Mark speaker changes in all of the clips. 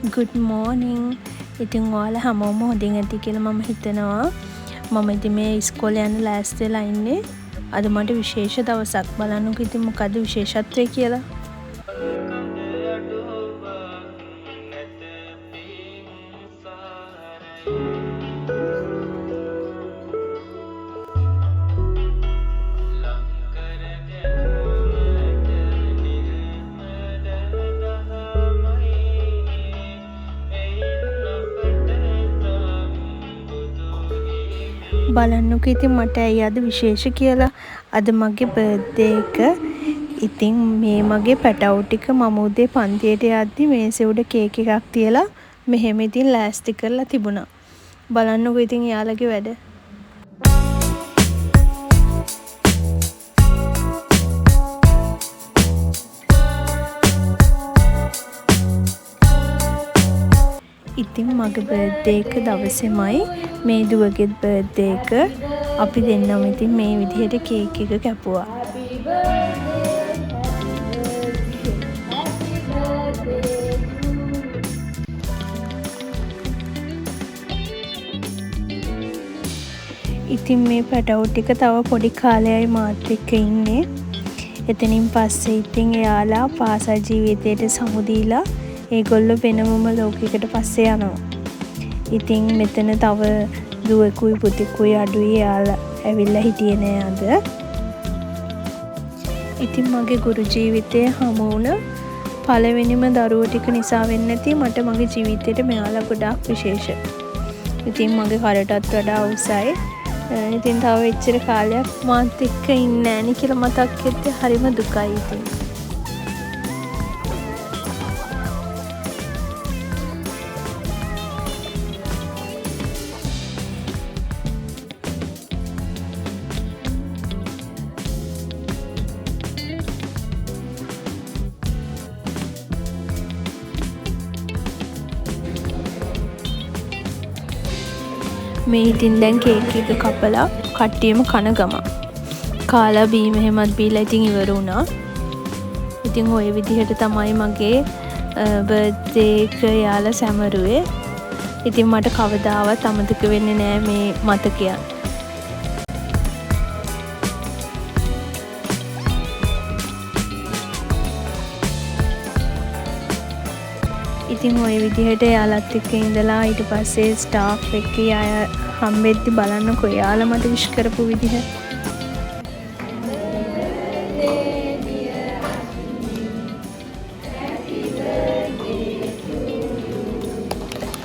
Speaker 1: good morning. ඉතින් ඔයාලා හැමෝම හොඳින් ඇති කියලා මම හිතනවා. මම ඉතින් මේ ඉස්කෝලේ යන්න ලෑස්ති වෙලා ඉන්නේ. අද මට විශේෂ දවසක්. බලන්නකෝ ඉතින් මොකද්ද විශේෂත්වය කියලා. බලන්නකෝ ඉතින් මට ඇයි අද විශේෂ කියලා. අද මගේ බර්ත්ඩේ එක. ඉතින් මේ මගේ පැටවු ටික මම උදේ පන්තියට යද්දි මේසෙ උඩ කේක් එකක් තියලා මෙහෙම ඉතින් ලෑස්ති කරලා තිබුණා. බලන්නකෝ ඉතින් යාළුවගේ වැඩ. ඉතින් මගේ බර්ත්ඩේ එක දවසේමයි මේ දුවගේ බර්ත්ඩේ එක. අපි දෙන්නම ඉතින් මේ විදිහට කේක් එක කැපුවා. ඉතින් මේ පැටවු ටික තව පොඩි කාලයයි මාත් එක්ක ඉන්නේ. එතනින් පස්සේ ඉතින් එයාලා පාසල් ජීවිතයට සමු දීලා ඒගොල්ලෝ වෙනමම ලෝකයකට පස්සේ යනවා. ඉතින් මෙතන තව දුවෙකුයි පුතෙකුයි අඩුයි එයාලා ඇවිල්ලා හිටියේ නෑ අද. ඉතින් මගේ ගුරු ජීවිතයේ හමු වුණ පළවෙනිම දරුවෝ ටික නිසා වෙන්නේ නැති මට මගේ ජීවිතේට මෙයාලා ගොඩාක් විශේෂ. ඉතින් මගේ කරටත් වඩා උසයි. ඉතින් තව එච්චර කාලයක් මාත් එක්ක ඉන්නේ නෑනේ කියලා මතක් වෙද්දී හරිම දුකයි ඉතින්. මේ ඉතින් දැන් කේක් එක කපලා කට්ටියම කන ගම. කාලා බීම එහෙමත් බීලා ඉතින් ඉවර වුණා. ඉතින් ওই විදිහට තමයි මගේ බර්ත්ඩේ එක යාලා සැමරුවේ. ඉතින් මට කවදාවත් අමතක වෙන්නේ නෑ මේ මතකයන්. ඉතින් ওই විදිහට යාළුවත් එක්ක ඉඳලා ඊට පස්සේ ස්ටාෆ් එකේ අය හම්බෙද්දි බලන්නකෝ යාළුවා මට විශ් කරපු විදිහ.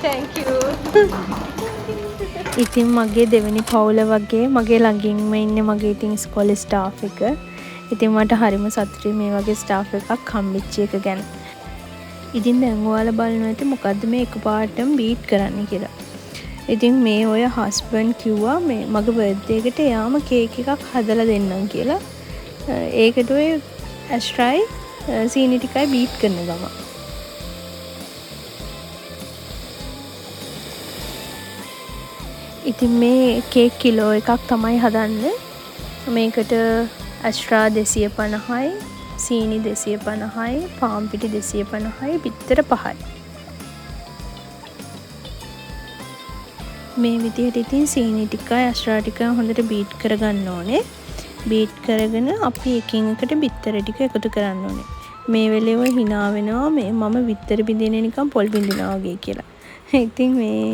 Speaker 1: Thank you. ඉතින් මගේ දෙවෙනි පවුල වගේ මගේ ළඟින්ම ඉන්නේ මගේ ඉතින් ඉස්කෝලේ ස්ටාෆ් එක. ඉතින් මට හරිම සතුටුයි මේ වගේ ස්ටාෆ් එකක් හම්බෙච්ච එක ගැන. ඉතින් දැන් ඔයාලා බලනවා ඇති මොකද්ද මේ එකපාරටම බීට් කරන්න කියලා. ඉතින් මේ ඔය හස්බන්ඩ් කිව්වා මේ මගේ බර්ත්ඩේ එකට යාම කේක් එකක් හදලා දෙන්නම් කියලා. ඒකට ඔය ඇස්ට්‍රයි සීනි ටිකයි බීට් කරන ගම. ඉතින් මේ කේක් කිලෝ එකක් තමයි හදන්නේ. මේකට ඇස්ට්‍රා 250යි සීනි 250යි පාන් පිටි 250යි බිත්තර 5යි. මේ විදිහට ඉතින් සීනි ටිකයි ඇස්ට්‍රා ටිකයි හොඳට බීට් කරගන්න ඕනේ. බීට් කරගෙන අපි එකින් එකට බිත්තර ටික එකතු කරන්න ඕනේ. මේ වෙලේ ඔය hina වෙනවා මේ මම බිත්තර බින්දිනේ නිකන් පොල් බින්දිනවා වගේ කියලා. ඉතින් මේ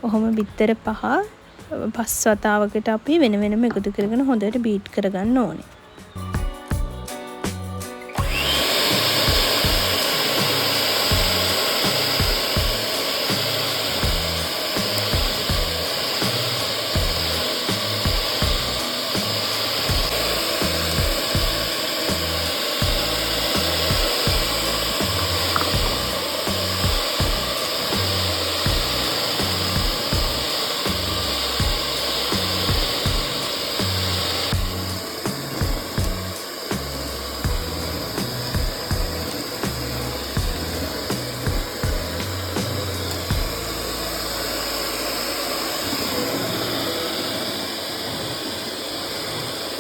Speaker 1: ඔහොම බිත්තර 5 වතාවකට අපි වෙන වෙනම එකතු කරගෙන හොඳට බීට් කරගන්න ඕනේ.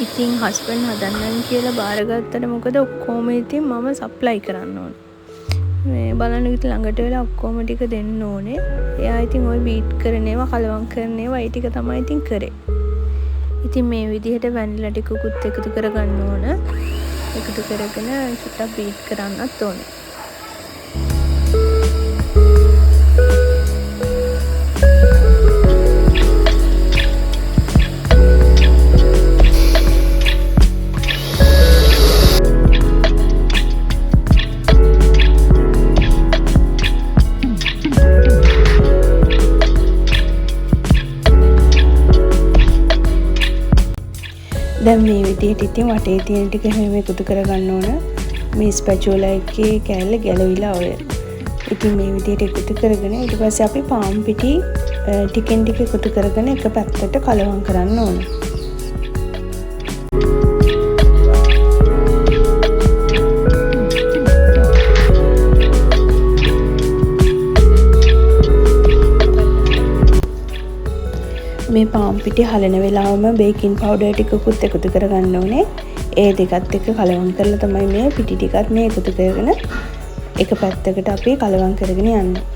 Speaker 1: ඉතින් හස්බන්ඩ් හදන්නම් කියලා බාරගත්තට මොකද ඔක්කොම ඉතින් මම සප්ලයි කරන්න ඕන. මේ බලන්න විතර ළඟට වෙලා ඔක්කොම ටික දෙන්න ඕනේ. එයා ඉතින් ওই බීට් කරන ඒවා කලවම් කරන ඒවා ඒ ටික තමයි ඉතින් කරේ. ඉතින් මේ විදිහට වැනිලා ටිකකුත් එකතු කරගන්න ඕන. එකතු කරගෙන චුට්ටක් බීට් කරන්නත් ඕනේ. දැන් මේ විදිහට ඉතින් වටේ තියෙන ටික හැම එකතු කරගන්න ඕන. මේ ස්පැචුලා එකේ කෑල්ල ගැලවිලා ඔය. ඉතින් මේ විදිහට එකතු කරගෙන ඊට පස්සේ අපි පාන් පිටි ටිකෙන් ටික එකතු කරගෙන එක පැත්තට කලවම් කරන්න ඕන. මේ පාන් පිටි හලන වෙලාවම බේකින් පවුඩර් ටිකකුත් එකතු කරගන්න ඕනේ. ඒ දෙකත් එක්ක කලවම් කරලා තමයි මේ පිටි ටිකත් මේ එකතු කරගෙන එක පැත්තකට අපි කලවම් කරගෙන යන්නේ.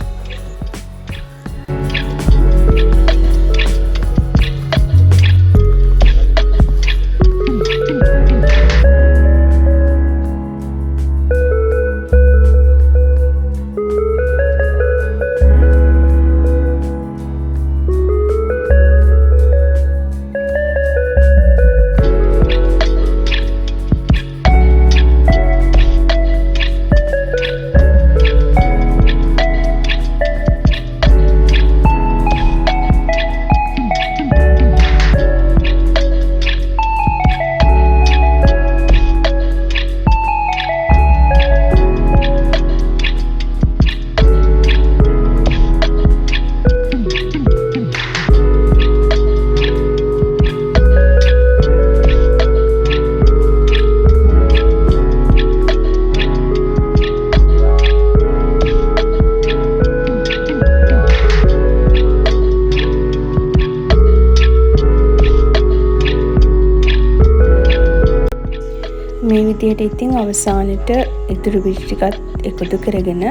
Speaker 1: මේ විදිහට ඉතින් අවසානෙට ඉතුරු පිටි ටිකත් එකතු කරගෙන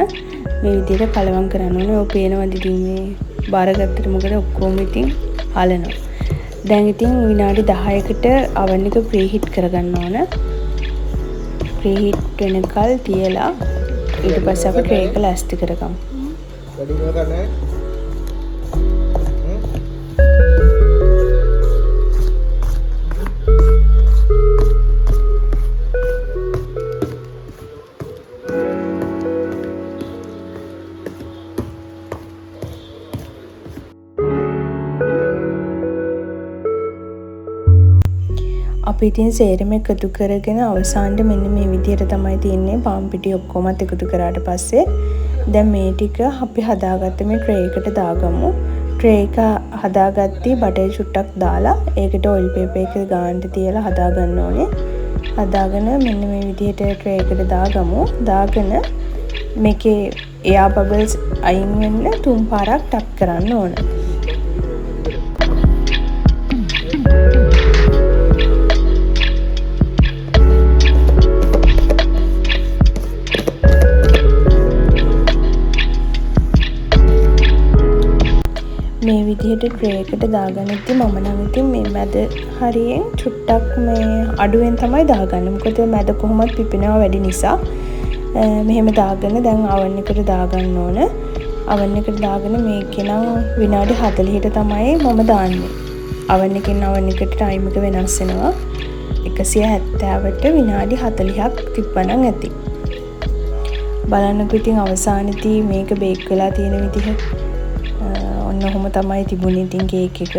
Speaker 1: මේ විදිහට කලවම් කරන්න ඕනේ. ඔය පේනවද ඉතින් මේ බාරගත්තට මොකද ඔක්කොම ඉතින් හලනවා. දැන් ඉතින් විනාඩි 10කට oven එක ප්‍රීහීට් කරගන්න ඕන. ප්‍රීහීට් වෙනකල් තියලා ඊට පස්සේ අපි ට්‍රේ එක ලෑස්ති කරගමු.
Speaker 2: වැඩි කරන්නේ
Speaker 1: අපි ඉතින් සේරම එකතු කරගෙන අවසානට මෙන්න මේ විදිහට තමයි තියෙන්නේ. පාන් පිටි ඔක්කොමත් එකතු කරාට පස්සේ දැන් මේ ටික අපි හදාගත්ත මේ ට්‍රේ එකට දාගමු. ට්‍රේ එක හදාගත්තී බටර් චුට්ටක් දාලා ඒකට ඔයිල් පේපර් එක ගානට තියලා හදාගන්න ඕනේ. හදාගෙන මෙන්න මේ විදිහට ට්‍රේ එකට දාගමු. දාගෙන මේකේ එයා බබල්ස් අයින් වෙන්න 3 පාරක් ටැප් කරන්න ඕනේ. මේ විදිහට ට්‍රේ එකට දාගන්න ඉතින් මම නම් ඉතින් මේ මැද හරියෙන් චුට්ටක් මේ අඩුවෙන් තමයි දාගන්නේ. මොකද මැද කොහොමත් පිපෙනවා වැඩි නිසා. මෙහෙම දාගෙන දැන් oven එකට දාගන්න ඕන. oven එකට දාගෙන මේකේ නම් විනාඩි 40ට තමයි මම දාන්නේ. oven එකෙන් oven එකට ටයිම් එක වෙනස් වෙනවා. 170ට විනාඩි 40ක් තිබ්බනම් ඇති. බලන්නකෝ ඉතින් අවසානයේදී මේක බේක් වෙලා තියෙන විදිහ ඔන්න ඔහොම තමයි තිබුණේ ඉතින් කේක් එක.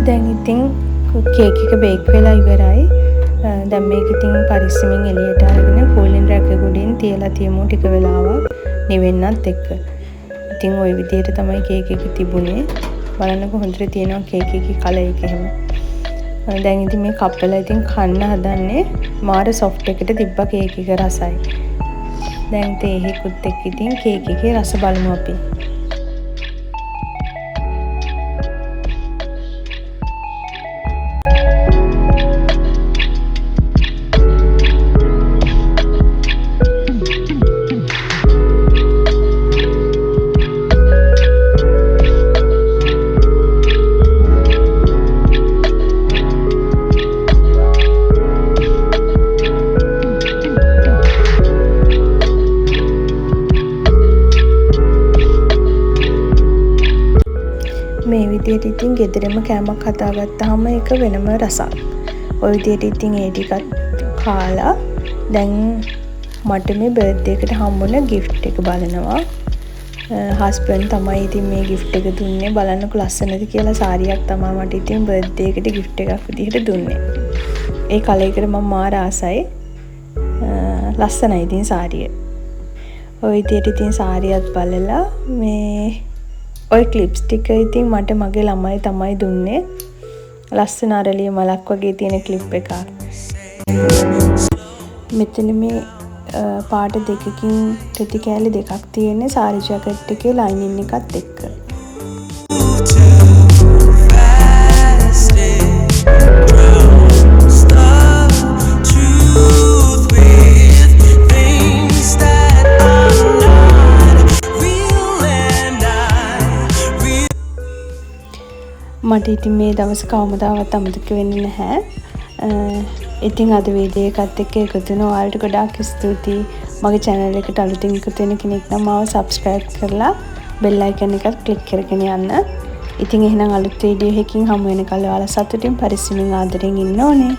Speaker 1: දැන් ඉතින් කේක් එක බේක් වෙලා ඉවරයි. දැන් මේක ඉතින් පරිස්සමෙන් එළියට අරගෙන කූලින් රැක් එක උඩින් තියලා තියමු ටික වෙලාවක් නිවෙන්නත් එක්ක. ඉතින් ওই විදිහට තමයි කේක් එක තිබුණේ. බලන්නකො හොඳට තියෙනවා කේක් එකේ කලර් එක එහෙම. දැන් ඉතින් මේ කප්පලා ඉතින් කන්න හදන්නේ මාර සොෆ්ට් එකට තිබ්බා කේක් එක රසයි. දැන් තේ එකකුත් එක්ක ඉතින් කේක් එකේ රස බලමු අපි. විදිහට ඉතින් ගෙදරම කෑමක් හදාගත්තාම ඒක වෙනම රසක්. ඔය විදිහට ඉතින් ඒ ටිකත් කාලා දැන් මට මේ බර්ත්ඩේ එකට හම්බුන gift එක බලනවා. හස්බන්ඩ් තමයි ඉතින් මේ gift එක දුන්නේ. බලන්නකො ලස්සනද කියලා. සාරියක් තමයි මට ඉතින් බර්ත්ඩේ එකට gift එකක් විදිහට දුන්නේ. ඒ කලයකට මම මාර ආසයි. ලස්සනයි ඉතින් සාරිය. ඔය විදිහට ඉතින් සාරියත් බලලා මේ ඔය ක්ලිප්ස් ටික ඉතින් මට මගේ ළමයි තමයි දුන්නේ. ලස්සන අරලිය මලක් වගේ තියෙන ක්ලිප් එකක්. මෙතන මේ පාට දෙකකින් තෙති කෑලි දෙකක් තියෙන්නේ සාරි ජැකට් එකේ ලයිනින් එකත් එක්ක. මට ඉතින් මේ දවස් කවමදාවත් අමතක වෙන්නේ නැහැ. ඉතින් අද වීඩියෝ එකත් එක්ක එකතු වෙන ඔයාලට ගොඩාක් ස්තුතියි. මගේ channel එකට අලුතින් එකතු වෙන කෙනෙක් නම් මාව subscribe කරලා bell icon එකත් click කරගෙන යන්න. ඉතින් එහෙනම් අලුත් වීඩියෝ එකකින් හමු වෙනකල් ඔයාලා සතුටින් පරිස්සමින් ආදරෙන් ඉන්න ඕනේ.